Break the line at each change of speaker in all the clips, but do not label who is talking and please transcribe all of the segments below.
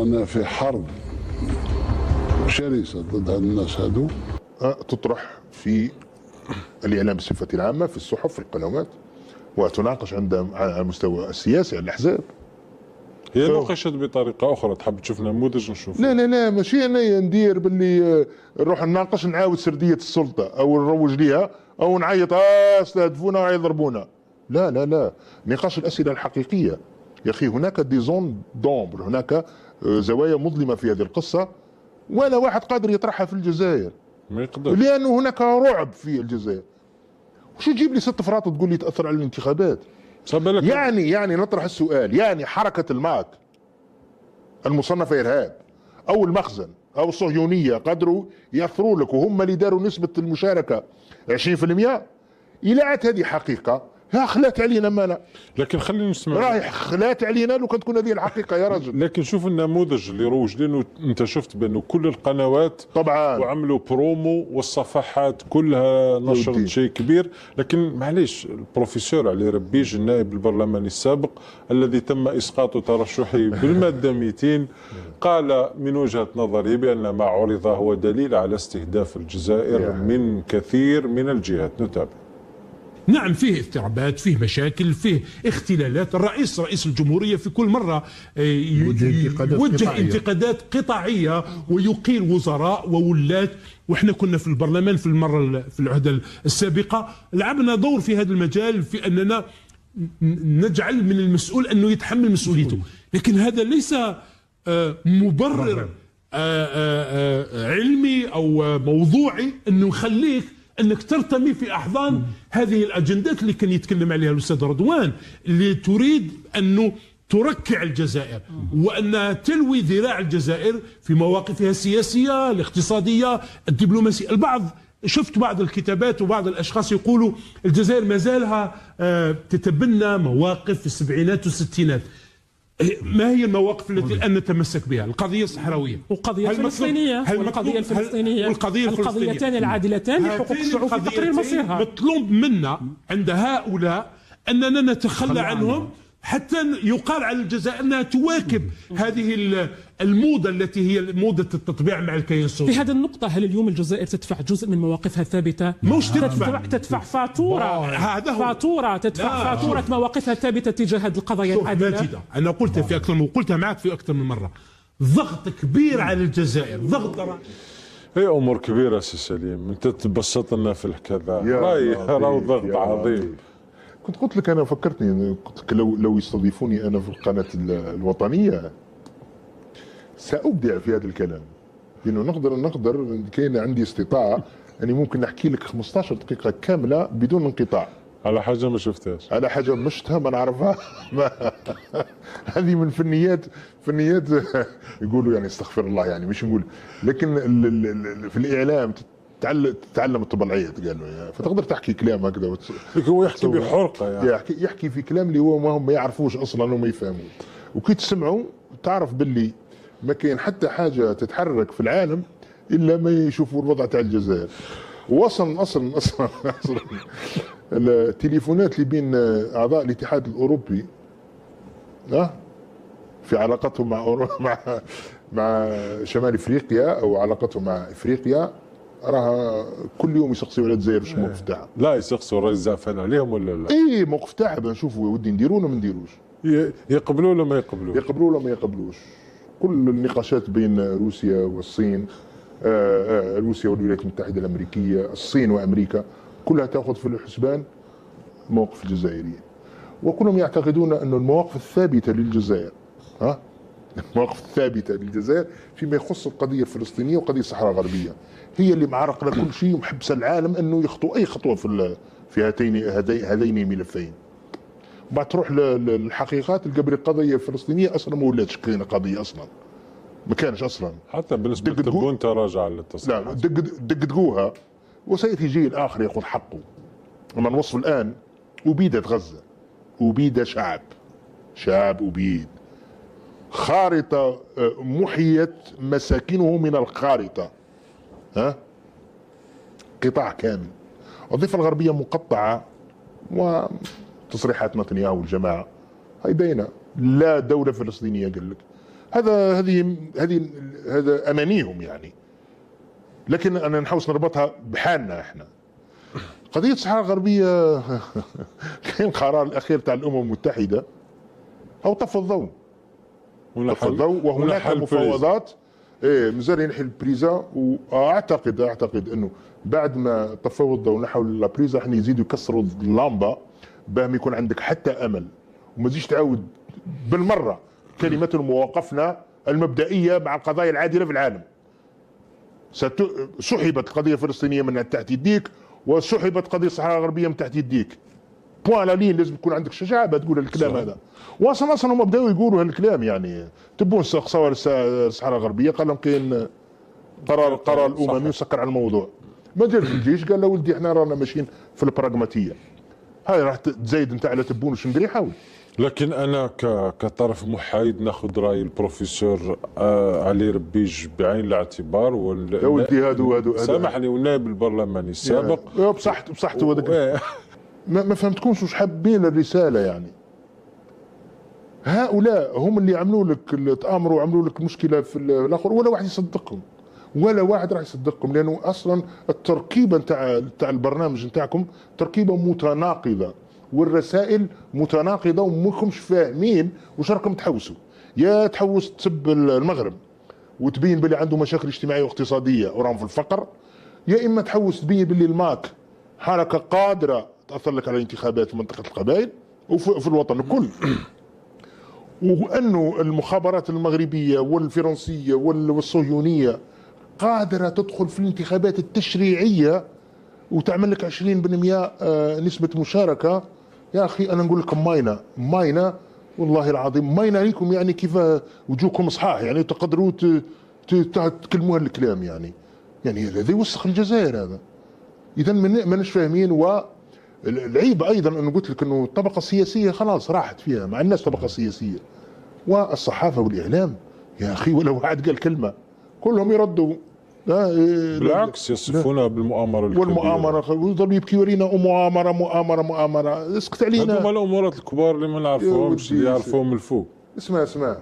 أنا في حرب شرسة ضد الناس هذو.
تطرح في الإعلام بصفة عامة، في الصحف، في القنوات، وتناقش على المستوى السياسي على الأحزاب.
هي ناقشت بطريقة أخرى، تحب تشوف نموذج نشوف؟
لا ماشي أنا ندير باللي نروح نناقش نعاود سردية السلطة أو نروج ليها أو نعيط استهدفونا ويضربونا. لا، نقاش الأسئلة الحقيقية. يا أخي هناك دي زون دومبر، هناك زوايا مظلمة في هذه القصة، ولا واحد قادر يطرحها في الجزائر،
ما يقدر،
لأنه هناك رعب في الجزائر. وش تجيب لي 6 فرات وتقول لي تأثر على الانتخابات؟ يعني نطرح السؤال، يعني حركة الماك المصنفة إرهاب أو المخزن أو الصهيونية قدروا يأثروا لك وهم اللي داروا نسبة المشاركة 20%؟ إلى عاد هذه حقيقة، ها خلات علينا مالا.
لكن خلينا نسمع،
رايح خلات علينا لو كانت تكون هذه الحقيقة يا رجل.
لكن شوف النموذج اللي روج، لأنه أنت شفت بأنه كل القنوات
طبعا
وعملوا برومو والصفحات كلها نشرت شيء كبير. لكن معليش، البروفيسور علي ربيج النائب البرلماني السابق الذي تم إسقاط ترشحه بالمادة 200 قال من وجهة نظري بأن ما عرض هو دليل على استهداف الجزائر من كثير من الجهات. نتابع.
نعم، فيه اضطرابات، فيه مشاكل، فيه اختلالات. رئيس الجمهورية في كل مرة يوجه انتقادات قطاعية ويقيل وزراء وولات. واحنا كنا في البرلمان في العهدة السابقة لعبنا دور في هذا المجال، في أننا نجعل من المسؤول أنه يتحمل مسؤوليته. لكن هذا ليس مبرر علمي أو موضوعي أنه يخليك انك ترتمي في احضان هذه الاجندات اللي كان يتكلم عليها الاستاذ رضوان، اللي تريد انه تركع الجزائر وانها تلوي ذراع الجزائر في مواقفها السياسيه، الاقتصاديه، الدبلوماسيه. شفت بعض الكتابات وبعض الاشخاص يقولوا الجزائر ما زالها تتبنى مواقف في السبعينات والستينات. ما هي المواقف التي الآن نتمسك بها؟ القضية الصحراوية
والقضية الفلسطينية والقضيتان العادلتان لحقوق الشعوب في تقرير مصيرها.
مطلوب منا عند هؤلاء أننا نتخلى عنهم حتى يقال على الجزائر أنها تواكب هذه الموضة التي هي موضة التطبيع مع الكيان الصهيوني.
في هذه النقطة، هل اليوم الجزائر تدفع جزء من مواقفها الثابتة؟
مش
تدفع فاتورة تدفع فاتورة مواقفها الثابتة تجاه هذه القضايا العادلة.
أنا قلتها معك في أكثر من مرة. ضغط كبير على الجزائر، ضغط.
هي امور كبيره سي سليم، انت تبسط لنا في الكذا، راهو ضغط عظيم.
كنت قلت لك انا، فكرتني، قلت لك لو يستضيفوني انا في القناه الوطنيه سابدع في هذا الكلام، لانه نقدر كاين عندي استطاعه اني ممكن نحكي لك 15 دقيقه كامله بدون انقطاع
على حاجه ما شفتهاش،
على حاجه ما شفتها ما نعرفها. هذه من فنيات يقولوا يعني استغفر الله، يعني مش نقول، لكن في الاعلام تتعلم الطبلعيات قالوا، فتقدر تحكي كلام هكذا
هو يحكي بحرقه، يعني
يحكي في كلام اللي هو ما هم ما يعرفوش اصلا وما يفهموش، وكي تسمعوا تعرف باللي ما كاين حتى حاجه تتحرك في العالم الا ما يشوفوا الوضع تاع الجزائر. وصل اصلا التليفونات اللي بين اعضاء الاتحاد الاوروبي في علاقتهم مع شمال افريقيا او علاقتهم مع افريقيا، راها كل يوم يسقسيوا على الجزائر شو الموقف تاعها.
لا يسقسوا الرئيس زعفان عليهم ولا لا؟
اي موقف تاعها بنشوفوا يا ودي نديروا ولا ما نديروش،
يقبلوا ولا ما يقبلوش،
يقبلوا ولا ما يقبلوش. كل النقاشات بين روسيا والصين، روسيا والولايات المتحده الامريكيه، الصين وامريكا، كلها تاخذ في الحسبان موقف الجزائريين، وكلهم يعتقدون ان المواقف الثابته للجزائر المواقف الثابته للجزائر فيما يخص القضيه الفلسطينيه وقضيه الصحراء الغربيه هي اللي معرقله كل شيء ومحبسه العالم انه يخطو اي خطوه في هذين الملفين. بعد تروح للحقيقات تلقى القضيه الفلسطينيه اصلا ما ولاتش كاينه قضيه اصلا، ما كانش اصلا.
حتى بالنسبه للتبون تراجع للتصريحات.
لا دقدقوها وسياتي جيل اخر ياخذ حقه. اما نوصف الان ابيدت غزه، ابيد شعب ابيد، خارطه محيت مساكنه من الخارطه، قطاع كامل. الضفه الغربيه مقطعه، وتصريحات نتنياهو والجماعه هاي باينه، لا دوله فلسطينيه قال لك، هذا امانيهم يعني. لكن انا نحاول نربطها بحالنا احنا. قضيه الصحراء الغربيه كان القرار الاخير تاع الامم المتحده او طفى الضوء. وهناك مفاوضات مازال ينحي البريزا. واعتقد انه بعد ما طفوا الضوء نحو البريزا راح يزيدوا يكسروا اللامبه باه يكون عندك حتى امل، وما تزيدش تعاود بالمره كلمه مواقفنا المبدئيه مع القضايا العادله في العالم. سحبت القضيه الفلسطينيه من تحت يديك، وسحبت قضيه الصحراء الغربيه من تحت يديك. بوان لا لين لازم يكون عندك شجاعه تقول الكلام هذا. واصلا هم بداوا يقولوا هالكلام يعني. تبون صور الصحراء الغربيه قال لهم كاين قرار الاممي وسكر على الموضوع. ما جا في الجيش قال له ولدي احنا رانا ماشيين في البراغماتيه. هاي راح تزايد انت على تبون وش ندير حاول.
لكن انا كطرف محايد ناخذ راي البروفيسور علي ربيج بعين الاعتبار
يا ولدي هادو
سامحني والنائب البرلماني السابق
بصحته هذاك ما فهمتكمش وش حابين الرساله يعني. هؤلاء هم اللي عملوا لك تآمروا وعملوا لك مشكله في الاخر، ولا واحد يصدقهم، ولا واحد راح يصدقكم، لانه اصلا التركيبه نتاع البرنامج نتاعكم تركيبه متناقضه، والرسائل متناقضه وماكمش فاهمين واش راكم تحوسوا. يا تحوس تسب المغرب وتبين باللي عنده مشاكل اجتماعيه واقتصاديه وراهم في الفقر، يا اما تحوس تبين باللي الماك حركه قادره تاثر لك على الانتخابات في منطقه القبائل وفي الوطن الكل، وانه المخابرات المغربيه والفرنسيه والصهيونيه قادره تدخل في الانتخابات التشريعيه وتعمل لك 20% نسبه مشاركه. يا اخي انا نقول لكم ماينه والله العظيم ماينه ليكم يعني كيف وجوهكم صحاح يعني تقدروا تكلموا هالكلام يعني هذا يوسخ الجزائر هذا. اذا ماناش فاهمين. والعيب ايضا انه قلت لك انه الطبقه السياسيه خلاص راحت فيها، مع الناس طبقه سياسيه، والصحافه والاعلام يا اخي ولا واحد قال كلمه كلهم يردوا.
بالعكس يصفونها بالمؤامره الكبيره
والمؤامره ويضل يبكي ورينا مؤامره اسكت علينا.
هذوما الامورات الكبار اللي ما نعرفوهمش اللي يعرفوهم الفوق.
اسمع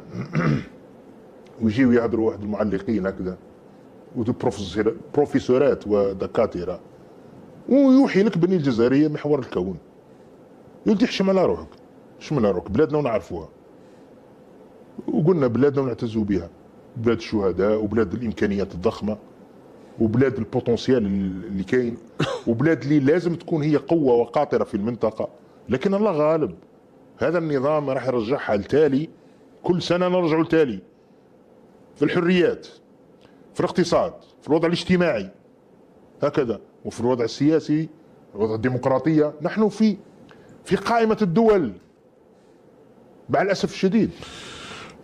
ويجيو يهضروا واحد المعلقين هكذا بروفيسورات ودكاتره ويوحي لك بني الجزائريه محور الكون. يقول احشم على روحك، احشم على روحك، بلادنا ونعرفوها وقلنا بلادنا ونعتزوا بها، بلاد الشهداء وبلاد الامكانيات الضخمه وبلاد البوتنسيال اللي كاين وبلاد اللي لازم تكون هي قوه وقاطره في المنطقه. لكن الله غالب، هذا النظام راح يرجعها لتالي، كل سنه نرجعوا لتالي في الحريات، في الاقتصاد، في الوضع الاجتماعي هكذا، وفي الوضع السياسي، الوضع الديمقراطيه. نحن في قائمه الدول مع الاسف الشديد.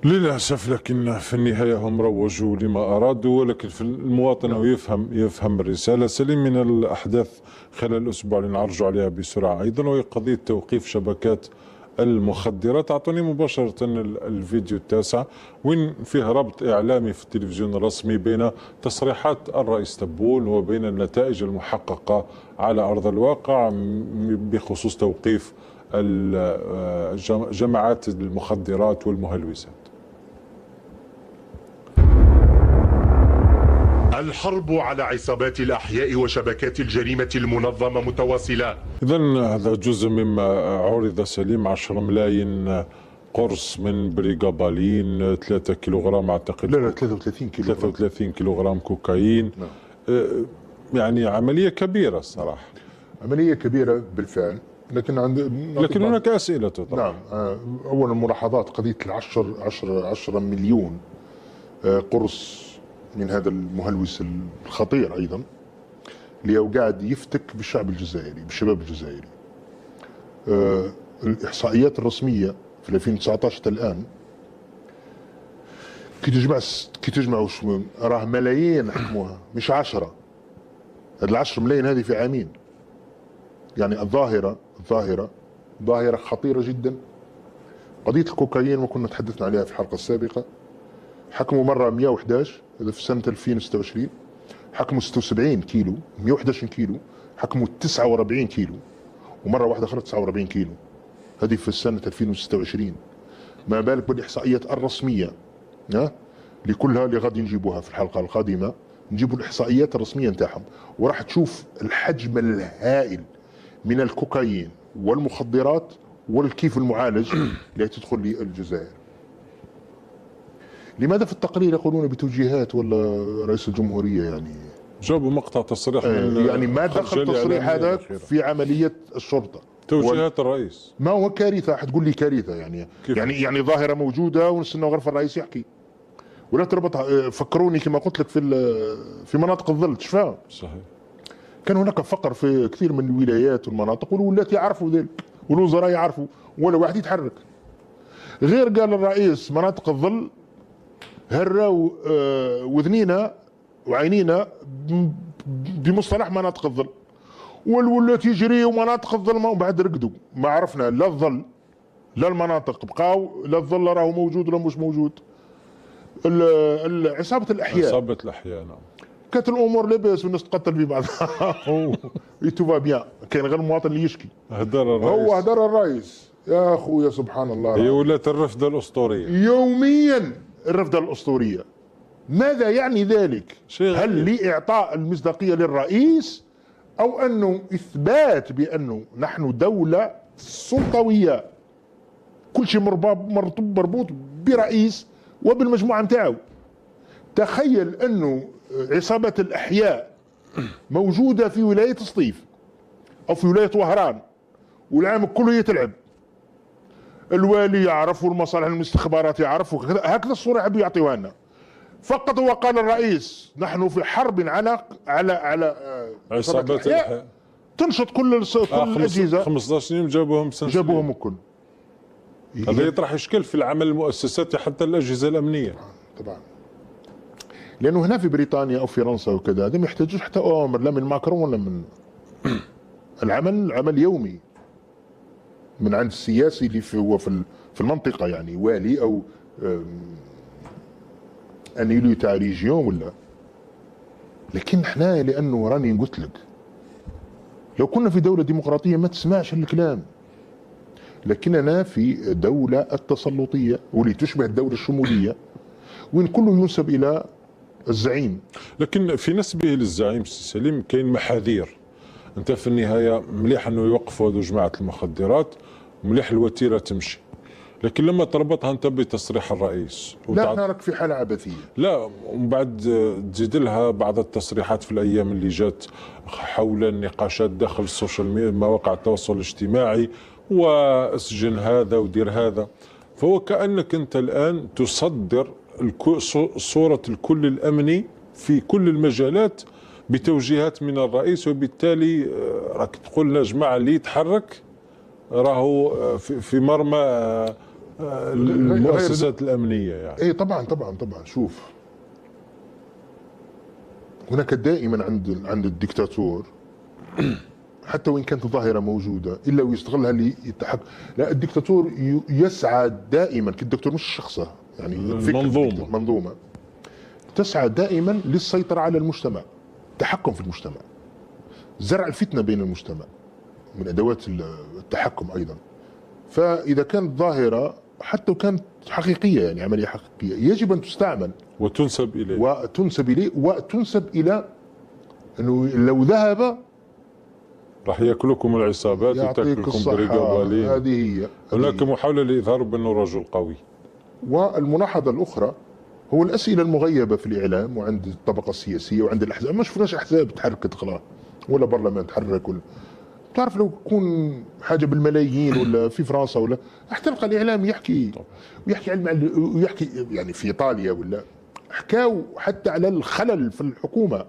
للاسف، لكن في النهايه هم روجوا لما ارادوا، ولكن في المواطن هو يفهم الرساله. سليم، من الاحداث خلال الاسبوع اللي نعرجوا عليها بسرعه ايضا وهي قضيه توقيف شبكات المخدرات. اعطوني مباشره الفيديو التاسع وين فيه ربط اعلامي في التلفزيون الرسمي بين تصريحات الرئيس تبون وبين النتائج المحققه على ارض الواقع بخصوص توقيف جماعات المخدرات والمهلوسات.
الحرب على عصابات الأحياء وشبكات الجريمة المنظمة متواصلة.
إذن هذا جزء مما عرض سليم. 10 ملايين قرص من بريغابالين، 3 كيلوغرام أعتقد،
لا 33 كيلوغرام
33 كيلوغرام كوكايين. يعني عملية كبيرة الصراحة،
عملية كبيرة بالفعل. لكن
هناك أسئلة تطرح.
نعم. أولا ملاحظات قضية 10 مليون قرص من هذا المهلوس الخطير أيضا اللي هو قاعد يفتك بالشعب الجزائري، بالشباب الجزائري. الإحصائيات الرسمية في 2019 الآن كي تجمعوا راه ملايين حكموها، مش 10. هاد 10 ملايين هذه في عامين. يعني الظاهرة خطيرة جدا. قضية الكوكايين وكنا تحدثنا عليها في الحلقة السابقة، حكموا مرة 111 هذا في سنة 2026، حكموا 76 كيلو، 111 كيلو، حكموا 49 كيلو، ومرة واحدة أخرى 49 كيلو، هذه في السنة 2026. ما بالك بالإحصائيات الرسمية لكلها اللي غادي نجيبوها في الحلقه القادمه، نجيبوا الاحصائيات الرسميه نتاعهم، وراح تشوف الحجم الهائل من الكوكايين والمخدرات والكيف المعالج اللي تدخل للجزائر. لماذا في التقرير يقولون بتوجيهات ولا رئيس الجمهوريه؟ يعني
جابوا مقطع تصريح من
يعني ما دخل التصريح هذا في عمليه الشرطه،
توجيهات الرئيس.
ما هو كارثه؟ حتقول لي كارثه يعني
كيف؟
يعني ظاهره موجوده ونستنى غرفه الرئيس يحكي، ولا تربط. فكروني كما قلت لك في مناطق الظل تشفى.
صحيح.
كان هناك فقر في كثير من الولايات والمناطق، والولاة يعرفوا ذلك والوزراء يعرفوا، ولا واحد يتحرك. غير قال الرئيس مناطق الظل هراو وذنينا وعينينا بمصطلح مناطق الظل، والولاة يجري ومناطق الظل ومن بعد رقدوا، ما عرفنا لا الظل لا المناطق بقاو، لا الظل راهو موجود ولا مش موجود. عصابة الأحياء
نعم.
كانت الامور لاباس والناس تقتل في بعضها تو بيان، كاين غير المواطن اللي يشكي.
هدر الرئيس،
هو هدر الرئيس يا خويا سبحان الله.
هي ولات الرفده الاسطوريه
يوميا، الرفده الاسطوريه. ماذا يعني ذلك؟ هل
غريب.
لإعطاء المصداقيه للرئيس، او انه اثبات بانه نحن دوله سلطويه كل شيء مربوط برئيس وبالمجموعه نتاعو؟ تخيل انه عصابة الأحياء موجودة في ولاية سطيف أو في ولاية وهران والعام كله يتلعب، الوالي يعرف والمصالح الاستخبارات يعرفوا، هكذا الصورة يحبوا يعطيوها لنا. فقط وقال الرئيس نحن في حرب على
عصابات الأحياء،
تنشط كل الأجهزة.
15 يوم جابوهم
الكل.
هذا يطرح إشكال في العمل المؤسساتي حتى الأجهزة الأمنية
طبعا، لانه هنا في بريطانيا او فرنسا وكذا هذا ما يحتاجوش حتى اوامر لا من ماكرون ولا من عمل يومي من عند السياسي اللي هو في المنطقه، يعني والي او انيلو تاع ريجيون ولا. لكن احنا لانه راني قلت لك لو كنا في دوله ديمقراطيه ما تسمعش الكلام، لكننا في دوله التسلطيه واللي تشبه الدوله الشموليه وين كله ينسب الى الزعيم.
لكن في نسبه للزعيم سي سليم كاين محاذير. انت في النهايه مليح انه يوقفوا هذو جماعه المخدرات، مليح الوتيره تمشي، لكن لما تربطها انت بتصريح الرئيس
لا احنا راك في حاله عبثيه.
لا، ومن بعد تزيد لها بعض التصريحات في الايام اللي جات حول النقاشات داخل السوشيال مواقع التواصل الاجتماعي، واسجن هذا ودير هذا. فهو كانك انت الان تصدر صورة الكل الأمني في كل المجالات بتوجيهات من الرئيس، وبالتالي راك تقول لنا جماعة اللي يتحرك راهو في مرمى المؤسسات الأمنية يعني.
اي طبعا. شوف، هناك دائما عند الدكتاتور حتى وإن كانت ظاهرة موجودة إلا ويستغلها ليتحكم. لا، الدكتاتور يسعى دائما، كالدكتور مش شخصه يعني منظومة تسعى دائما للسيطرة على المجتمع، التحكم في المجتمع، زرع الفتنة بين المجتمع من أدوات التحكم أيضا. فإذا كانت ظاهرة حتى وكانت حقيقية، يعني عملية حقيقية، يجب أن تستعمل
وتنسب إليه
وتنسب إلى أنه لو ذهب
راح ياكلكم العصابات وتاكلكم برقابالين.
هذه هي.
هناك محاولة لإظهار بأنه رجل قوي.
والملاحظة الأخرى هو الأسئلة المغيبة في الإعلام وعند الطبقة السياسية وعند الأحزاب. ما شفناش أحزاب تحركت خلاص ولا برلمان تحرك ولا تعرف. لو يكون حاجة بالملايين ولا في فرنسا ولا احترق الإعلام يحكي ويحكي يعني في إيطاليا ولا حكاوا حتى على الخلل في الحكومة